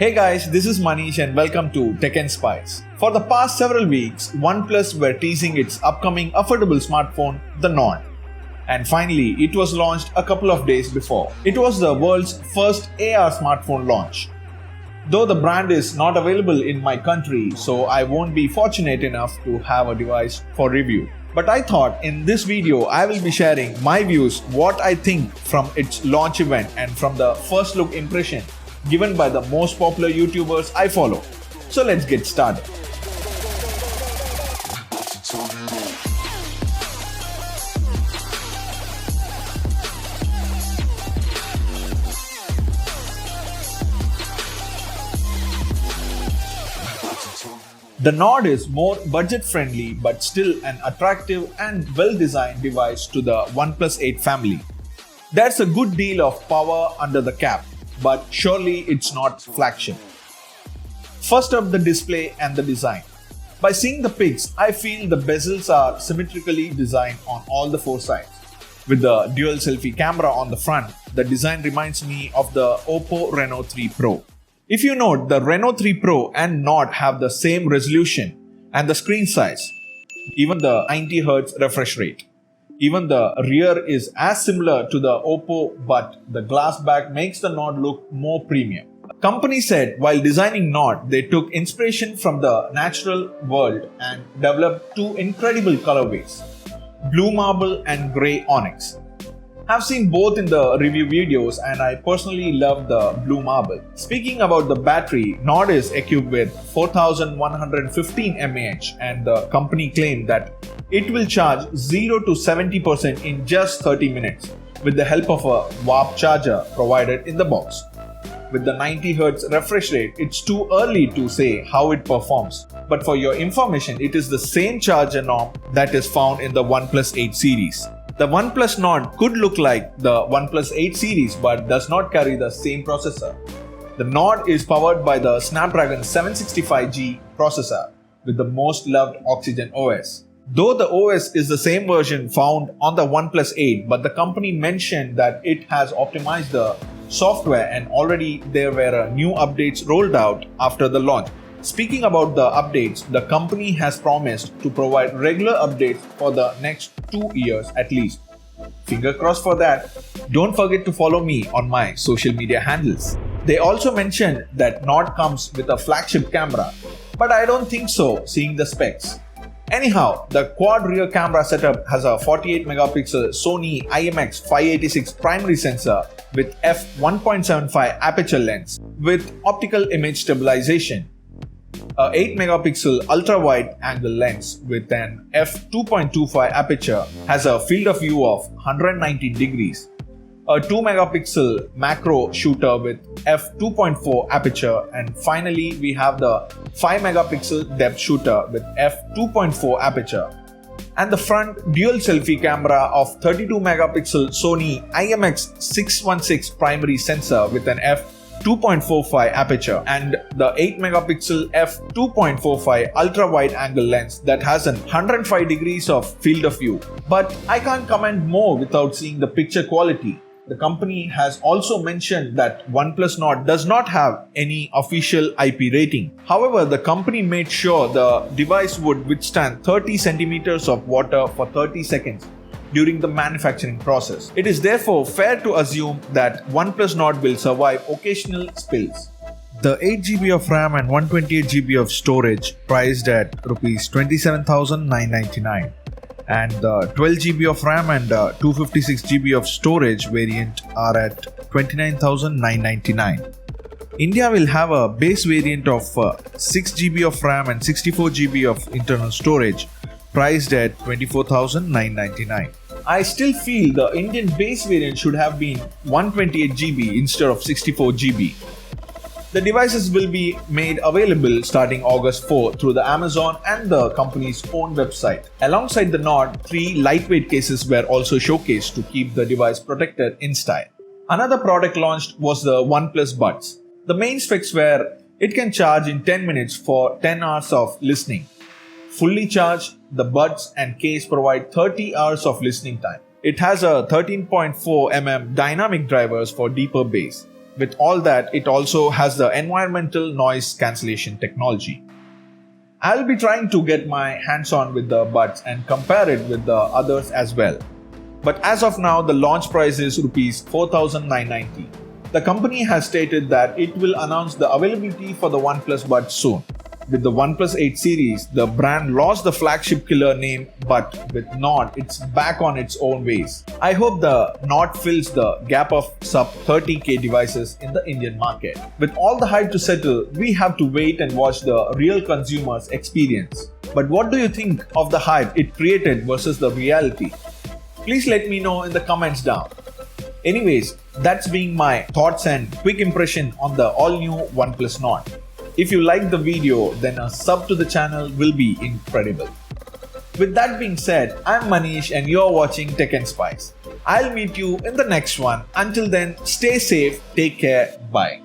Hey guys, this is Manish and welcome to Tech and Spice. For the past several weeks, OnePlus were teasing its upcoming affordable smartphone, the Nord. And finally, it was launched a couple of days before. It was the world's first AR smartphone launch. Though the brand is not available in my country, so I won't be fortunate enough to have a device for review. But I thought in this video I will be sharing my views, what I think from its launch event and from the first look impression given by the most popular YouTubers I follow. So let's get started. The Nord is more budget friendly but still an attractive and well designed device to the OnePlus 8 family. There's a good deal of power under the cap, but surely it's not flagship. First up, the display and the design. By seeing the pics, I feel the bezels are symmetrically designed on all the four sides. With the dual selfie camera on the front, the design reminds me of the Oppo Reno 3 Pro. If you note, the Reno 3 Pro and Nord have the same resolution and the screen size, even the 90Hz refresh rate. Even the rear is as similar to the Oppo, but the glass back makes the Nord look more premium. The company said while designing Nord, they took inspiration from the natural world and developed two incredible colorways, blue marble and grey onyx. I've seen both in the review videos and I personally love the blue marble. Speaking about the battery, Nord is equipped with 4115 mAh and the company claimed that it will charge 0 to 70% in just 30 minutes with the help of a warp charger provided in the box. With the 90Hz refresh rate, it's too early to say how it performs. But for your information, it is the same charger norm that is found in the OnePlus 8 series. The OnePlus Nord could look like the OnePlus 8 series but does not carry the same processor. The Nord is powered by the Snapdragon 765G processor with the most loved Oxygen OS. Though the OS is the same version found on the OnePlus 8, but the company mentioned that it has optimized the software and already there were new updates rolled out after the launch. Speaking about the updates, the company has promised to provide regular updates for the next 2 years at least. Finger crossed for that. Don't forget to follow me on my social media handles. They also mentioned that Nord comes with a flagship camera, but I don't think so seeing the specs. Anyhow, the quad rear camera setup has a 48 megapixel Sony IMX586 primary sensor with f1.75 aperture lens with optical image stabilization, a 8 megapixel ultra wide angle lens with an f2.25 aperture has a field of view of 190 degrees, a 2 megapixel macro shooter with f2.4 aperture, and finally we have the 5 megapixel depth shooter with f2.4 aperture, and the front dual selfie camera of 32 megapixel Sony IMX616 primary sensor with an f2.45 aperture and the 8 megapixel f2.45 ultra wide angle lens that has an 105 degrees of field of view. But I can't comment more without seeing the picture quality. The company has also mentioned that OnePlus Nord does not have any official IP rating. However, the company made sure the device would withstand 30 centimeters of water for 30 seconds during the manufacturing process. It is therefore fair to assume that OnePlus Nord will survive occasional spills. The 8GB of RAM and 128GB of storage priced at Rs 27,999. And the 12GB of RAM and 256GB of storage variant are at 29,999. India will have a base variant of 6GB of RAM and 64GB of internal storage priced at 24,999. I still feel the Indian base variant should have been 128GB instead of 64GB. The devices will be made available starting August 4 through the Amazon and the company's own website. Alongside the Nord, 3 lightweight cases were also showcased to keep the device protected in style. Another product launched was the OnePlus Buds. The main specs were it can charge in 10 minutes for 10 hours of listening. Fully charged, the buds and case provide 30 hours of listening time. It has a 13.4 mm dynamic drivers for deeper bass, With all that, it also has the environmental noise cancellation technology. I'll be trying to get my hands on with the buds and compare it with the others as well. But as of now, the launch price is Rs 4,990. The company has stated that it will announce the availability for the OnePlus Buds soon. With the OnePlus 8 series, the brand lost the flagship killer name, but with Nord, it's back on its own ways. I hope the Nord fills the gap of sub 30k devices in the Indian market. With all the hype to settle, we have to wait and watch the real consumer's experience. But what do you think of the hype it created versus the reality? Please let me know in the comments down. Anyways, that's being my thoughts and quick impression on the all-new OnePlus Nord. If you liked the video, then a sub to the channel will be incredible. With that being said, I'm Manish and you're watching Tech and Spice. I'll meet you in the next one. Until then, stay safe, take care, bye.